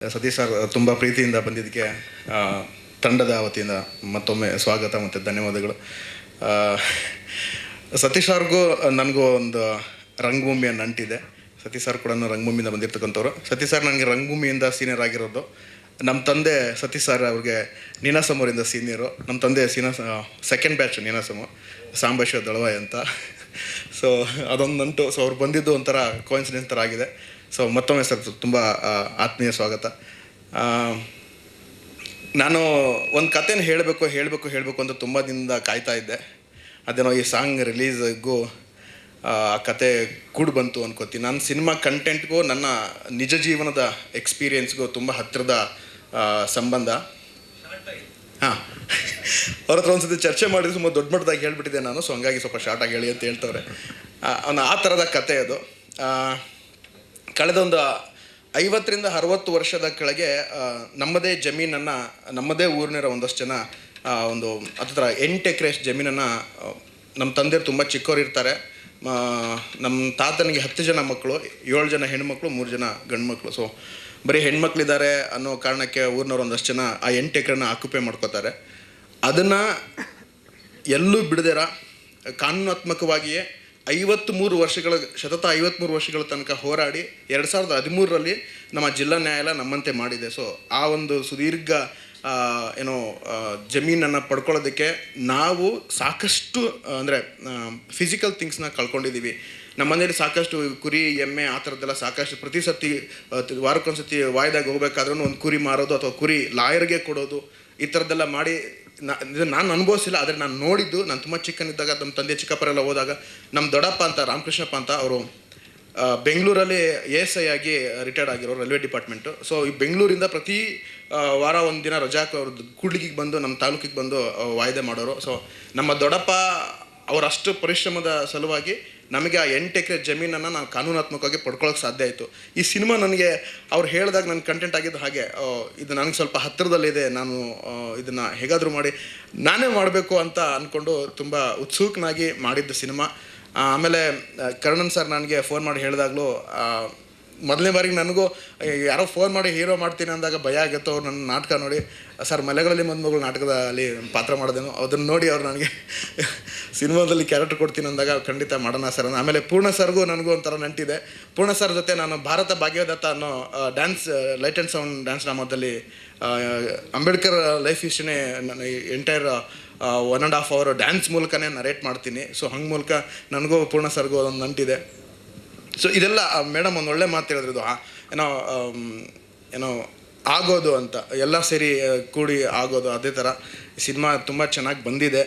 Satish sir ತುಂಬ ಪ್ರೀತಿಯಿಂದ ಬಂದಿದ್ದಕ್ಕೆ ತಂಡದ ವತಿಯಿಂದ ಮತ್ತೊಮ್ಮೆ ಸ್ವಾಗತ ಮತ್ತು ಧನ್ಯವಾದಗಳು. ಸತೀಶ್ ಅವ್ರಿಗೂ ನನಗೂ ಒಂದು ರಂಗಭೂಮಿಯ ನಂಟಿದೆ. ಸತೀಶ್ ಸರ್ ಕೂಡ ರಂಗಭೂಮಿಯಿಂದ ಬಂದಿರ್ತಕ್ಕಂಥವ್ರು. ಸತೀಶ್ ಸರ್ ನನಗೆ ರಂಗಭೂಮಿಯಿಂದ ಸೀನಿಯರ್ ಆಗಿರೋದು. ನಮ್ಮ ತಂದೆ ಸತೀಶ್ ಸರ್ ಅವ್ರಿಗೆ ನೀನಾಸಮೂರಿಂದ ಸೀನಿಯರು. ನಮ್ಮ ತಂದೆ ಸೆಕೆಂಡ್ ಬ್ಯಾಚ್ ನೀನಾಸಮು, ಸಾಂಬಶಿವ ದಳವಾಯಿ ಅಂತ. ಸೊ ಅದೊಂದು ನಂಟು. ಸೊ ಅವ್ರು ಬಂದಿದ್ದು ಒಂಥರ ಕೋಇನ್ಸಿಡೆನ್ಸ್ ಥರ ಆಗಿದೆ. ಸೊ ಮತ್ತೊಮ್ಮೆ ಸರ್ ತುಂಬ ಆತ್ಮೀಯ ಸ್ವಾಗತ. ನಾನು ಒಂದು ಕಥೆನ ಹೇಳಬೇಕು ಅಂತ ತುಂಬ ದಿನದಿಂದ ಕಾಯ್ತಾ ಇದ್ದೆ. ಅದೇನೋ ಈ ಸಾಂಗ್ ರಿಲೀಸ್ಗೂ ಆ ಕತೆ ಕೂಡಿ ಬಂತು ಅನ್ಕೋತೀನಿ. ನಾನು ಸಿನಿಮಾ ಕಂಟೆಂಟ್ಗೂ ನನ್ನ ನಿಜ ಜೀವನದ ಎಕ್ಸ್ಪೀರಿಯೆನ್ಸ್ಗೂ ತುಂಬ ಹತ್ತಿರದ ಸಂಬಂಧ. ಹಾಂ, ಅವ್ರ ಹತ್ರ ಒಂದು ಸತಿ ಚರ್ಚೆ ಮಾಡಿದ್ರೆ ತುಂಬ ದೊಡ್ಡ ಮಟ್ಟದಾಗಿ ಹೇಳ್ಬಿಟ್ಟಿದ್ದೆ ನಾನು. ಸೊ ಹಂಗಾಗಿ ಸ್ವಲ್ಪ ಶಾರ್ಟಾಗಿ ಹೇಳಿ ಅಂತ ಹೇಳ್ತವ್ರೆ. ಆ ಥರದ ಕತೆ ಅದು. ಕಳೆದ ಒಂದು 50ರಿಂದ 60 ವರ್ಷದ ಕೆಳಗೆ ನಮ್ಮದೇ ಜಮೀನನ್ನು, ನಮ್ಮದೇ ಊರಿನಿರೋ ಒಂದಷ್ಟು ಜನ ಒಂದು 8 ಎಕರೆ ಜಮೀನನ್ನು, ನಮ್ಮ ತಂದೆಯರು ತುಂಬ ಚಿಕ್ಕವ್ರು ಇರ್ತಾರೆ. ನಮ್ಮ ತಾತನಿಗೆ 10 ಜನ ಮಕ್ಕಳು, 7 ಜನ ಹೆಣ್ಮಕ್ಳು, 3 ಜನ ಗಂಡು ಮಕ್ಕಳು. ಸೊ ಬರೀ ಹೆಣ್ಮಕ್ಳಿದ್ದಾರೆ ಅನ್ನೋ ಕಾರಣಕ್ಕೆ ಊರಿನವ್ರು ಒಂದಷ್ಟು ಜನ ಆ 8 ಎಕರೆನ ಆಕ್ಯುಪೈ ಮಾಡ್ಕೋತಾರೆ. ಅದನ್ನು ಎಲ್ಲೂ ಬಿಡದಿರ ಕಾನೂನಾತ್ಮಕವಾಗಿಯೇ 53 ವರ್ಷಗಳ ತನಕ ಹೋರಾಡಿ 2013ರಲ್ಲಿ ನಮ್ಮ ಜಿಲ್ಲಾ ನ್ಯಾಯಾಲಯ ನಮ್ಮಂತೆ ಮಾಡಿದೆ. ಸೊ ಆ ಒಂದು ಸುದೀರ್ಘ ಜಮೀನನ್ನು ಪಡ್ಕೊಳ್ಳೋದಕ್ಕೆ ನಾವು ಸಾಕಷ್ಟು ಅಂದರೆ ಫಿಸಿಕಲ್ ಥಿಂಗ್ಸ್ನ ಕಳ್ಕೊಂಡಿದ್ದೀವಿ. ನಮ್ಮ ಮನೇಲಿ ಸಾಕಷ್ಟು ಕುರಿ, ಎಮ್ಮೆ ಆ ಥರದ್ದೆಲ್ಲ ಸಾಕಷ್ಟು. ಪ್ರತಿ ಸತಿ ವಾರಕ್ಕೊಂದ್ಸತಿ ವಾಯ್ದಾಗ ಹೋಗ್ಬೇಕಾದ್ರೂ ಒಂದು ಕುರಿ ಮಾರೋದು ಅಥವಾ ಕುರಿ ಲಾಯರ್ಗೆ ಕೊಡೋದು, ಈ ಥರದ್ದೆಲ್ಲ ಮಾಡಿ ನಾನು ಅನುಭವಿಸಿಲ್ಲ. ಆದರೆ ನಾನು ನೋಡಿದ್ದು, ನಾನು ತುಂಬ ಚಿಕ್ಕನಿದ್ದಾಗ ನಮ್ಮ ತಂದೆ ಚಿಕ್ಕಪ್ಪರೆಲ್ಲ ಹೋದಾಗ ನಮ್ಮ ದೊಡ್ಡಪ್ಪ ಅಂತ, ರಾಮಕೃಷ್ಣಪ್ಪ ಅಂತ, ಅವರು ಬೆಂಗಳೂರಲ್ಲಿ ASI ಆಗಿ ರಿಟೈರ್ಡ್ ಆಗಿರೋ ರೈಲ್ವೆ ಡಿಪಾರ್ಟ್ಮೆಂಟು. ಸೊ ಈ ಬೆಂಗಳೂರಿಂದ ಪ್ರತಿ ವಾರ ಒಂದು ದಿನ ರಜಾಕ್ಕೆ ಅವರು ಕೂಡ್ಲಿಗಿಗೆ ಬಂದು ನಮ್ಮ ತಾಲೂಕಿಗೆ ಬಂದು ವಾಯ್ದೆ ಮಾಡೋರು. ಸೊ ನಮ್ಮ ದೊಡ್ಡಪ್ಪ ಅವರಷ್ಟು ಪರಿಶ್ರಮದ ಸಲುವಾಗಿ ನಮಗೆ ಆ 8 ಎಕರೆ ಜಮೀನನ್ನು ನಾನು ಕಾನೂನಾತ್ಮಕವಾಗಿ ಪಡ್ಕೊಳ್ಳೋಕೆ ಸಾಧ್ಯ ಆಯಿತು. ಈ ಸಿನಿಮಾ ನನಗೆ ಅವ್ರು ಹೇಳಿದಾಗ ನನ್ನ ಕಂಟೆಂಟ್ ಆಗಿದ್ದು ಹಾಗೆ, ಇದು ನನಗೆ ಸ್ವಲ್ಪ ಹತ್ತಿರದಲ್ಲಿದೆ, ನಾನು ಇದನ್ನು ಹೇಗಾದರೂ ಮಾಡಿ ನಾನೇ ಮಾಡಬೇಕು ಅಂತ ಅಂದ್ಕೊಂಡು ತುಂಬ ಉತ್ಸುಕನಾಗಿ ಮಾಡಿದ್ದು ಸಿನಿಮಾ. ಆಮೇಲೆ ಕರ್ಣನ್ ಸರ್ ನನಗೆ ಫೋನ್ ಮಾಡಿ ಹೇಳಿದಾಗಲೂ, ಮೊದಲನೇ ಬಾರಿಗೆ ನನಗೂ ಯಾರೋ ಫೋನ್ ಮಾಡಿ ಹೀರೋ ಮಾಡ್ತೀನಿ ಅಂದಾಗ ಭಯ ಆಗುತ್ತೋ. ಅವ್ರು ನನ್ನ ನಾಟಕ ನೋಡಿ, ಸರ್ ಮಲೆಗಳಲ್ಲಿ ಮದುಮಗಳು ನಾಟಕದಲ್ಲಿ ಪಾತ್ರ ಮಾಡೋದೇನು, ಅದನ್ನು ನೋಡಿ ಅವ್ರು ನನಗೆ ಸಿನಿಮಾದಲ್ಲಿ ಕ್ಯಾರೆಕ್ಟರ್ ಕೊಡ್ತೀನಿ ಅಂದಾಗ ಖಂಡಿತ ಮಾಡೋಣ ಸರ್. ಆಮೇಲೆ ಪೂರ್ಣ ಸರ್ಗೂ ನನಗೂ ಒಂಥರ ನಂಟಿದೆ. ಪೂರ್ಣ ಸರ್ ಜೊತೆ ನಾನು ಭಾರತ ಭಾಗ್ಯದತ್ತ ಅನ್ನೋ dance, light and sound dance ಡ್ರಾಮಾದಲ್ಲಿ ಅಂಬೇಡ್ಕರ್ ಲೈಫ್ ಹಿಸ್ಟ್ರಿನೇ ಎಂಟೈರ್ 1.5 hour ಡ್ಯಾನ್ಸ್ ಮೂಲಕನೇ ನರೇಟ್ ಮಾಡ್ತೀನಿ. ಸೊ ಹಂಗೆ ಮೂಲಕ ನನಗೂ ಪೂರ್ಣ ಸರ್ಗೂ ಒಂದು ನಂಟಿದೆ. ಸೊ ಇದೆಲ್ಲ ಮೇಡಮ್ ಒಂದು ಒಳ್ಳೆ ಮಾತು ಹೇಳಿದ್ರು, ಇದು ಏನೋ ಆಗೋದು ಅಂತ, ಎಲ್ಲ ಸೇರಿ ಕೂಡಿ ಆಗೋದು. ಅದೇ ಥರ ಸಿನಿಮಾ ತುಂಬ ಚೆನ್ನಾಗಿ ಬಂದಿದೆ.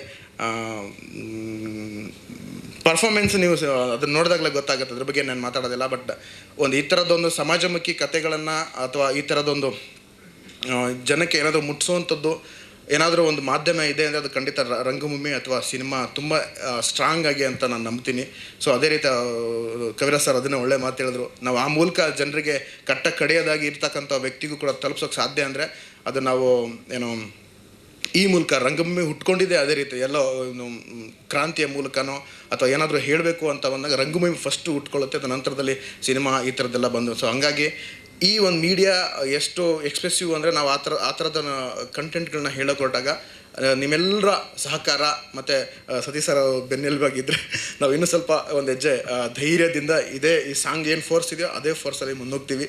ಪರ್ಫಾರ್ಮೆನ್ಸ್ ನೀವು ಅದನ್ನು ನೋಡಿದಾಗಲೇ ಗೊತ್ತಾಗುತ್ತೆ, ಅದ್ರ ಬಗ್ಗೆ ನಾನು ಮಾತಾಡೋದಿಲ್ಲ. ಬಟ್ ಒಂದು ಈ ಥರದ್ದೊಂದು ಸಮಾಜಮುಖಿ ಕಥೆಗಳನ್ನು ಅಥವಾ ಈ ಥರದ್ದೊಂದು ಜನಕ್ಕೆ ಏನಾದರೂ ಮುಟ್ಟಿಸೋವಂಥದ್ದು ಏನಾದರೂ ಒಂದು ಮಾಧ್ಯಮ ಇದೆ ಅಂದರೆ ಅದು ಖಂಡಿತ ರಂಗಭೂಮಿ ಅಥವಾ ಸಿನಿಮಾ ತುಂಬ ಸ್ಟ್ರಾಂಗ್ ಆಗಿ ಅಂತ ನಾನು ನಂಬ್ತೀನಿ. ಸೊ ಅದೇ ರೀತಿ ಕವಿರಾಜ್ ಸರ್ ಅದನ್ನೇ ಒಳ್ಳೆ ಮಾತು ಹೇಳಿದ್ರು. ನಾವು ಆ ಮೂಲಕ ಜನರಿಗೆ ಕಡೆಯದಾಗಿ ಇರ್ತಕ್ಕಂಥ ವ್ಯಕ್ತಿಗೂ ಕೂಡ ತಲುಪಿಸೋಕೆ ಸಾಧ್ಯ ಅಂದರೆ ಅದು ನಾವು ಈ ಮೂಲಕ ರಂಗಭೂಮಿ ಹುಟ್ಕೊಂಡಿದೆ. ಅದೇ ರೀತಿ ಎಲ್ಲೋ ಕ್ರಾಂತಿಯ ಮೂಲಕನೋ ಅಥವಾ ಏನಾದರೂ ಹೇಳಬೇಕು ಅಂತ ಬಂದಾಗ ರಂಗಭೂಮಿ ಫಸ್ಟು ಹುಟ್ಕೊಳ್ಳುತ್ತೆ, ಅದ ನಂತರದಲ್ಲಿ ಸಿನಿಮಾ ಈ ಥರದ್ದೆಲ್ಲ ಬಂದು. ಸೊ ಹಂಗಾಗಿ ಈ ಒಂದು ಮೀಡಿಯಾ ಎಷ್ಟು ಎಕ್ಸ್ಪ್ರೆಸಿವ್ ಅಂದರೆ ನಾವು ಆ ಥರದ ಕಂಟೆಂಟ್ಗಳನ್ನ ಹೇಳೋಕೆ ಹೊರಟಾಗ ನಿಮ್ಮೆಲ್ಲರ ಸಹಕಾರ ಮತ್ತು ಸತೀಶ್ ಸರ್ ಬೆನ್ನೆಲುಬಾಗಿದ್ದರೆ ನಾವು ಇನ್ನೂ ಸ್ವಲ್ಪ ಒಂದು ಹೆಜ್ಜೆ ಧೈರ್ಯದಿಂದ ಈ ಸಾಂಗ್ ಏನು ಫೋರ್ಸ್ ಇದೆಯೋ ಅದೇ ಫೋರ್ಸಲ್ಲಿ ಮುನ್ನೋಗ್ತೀವಿ.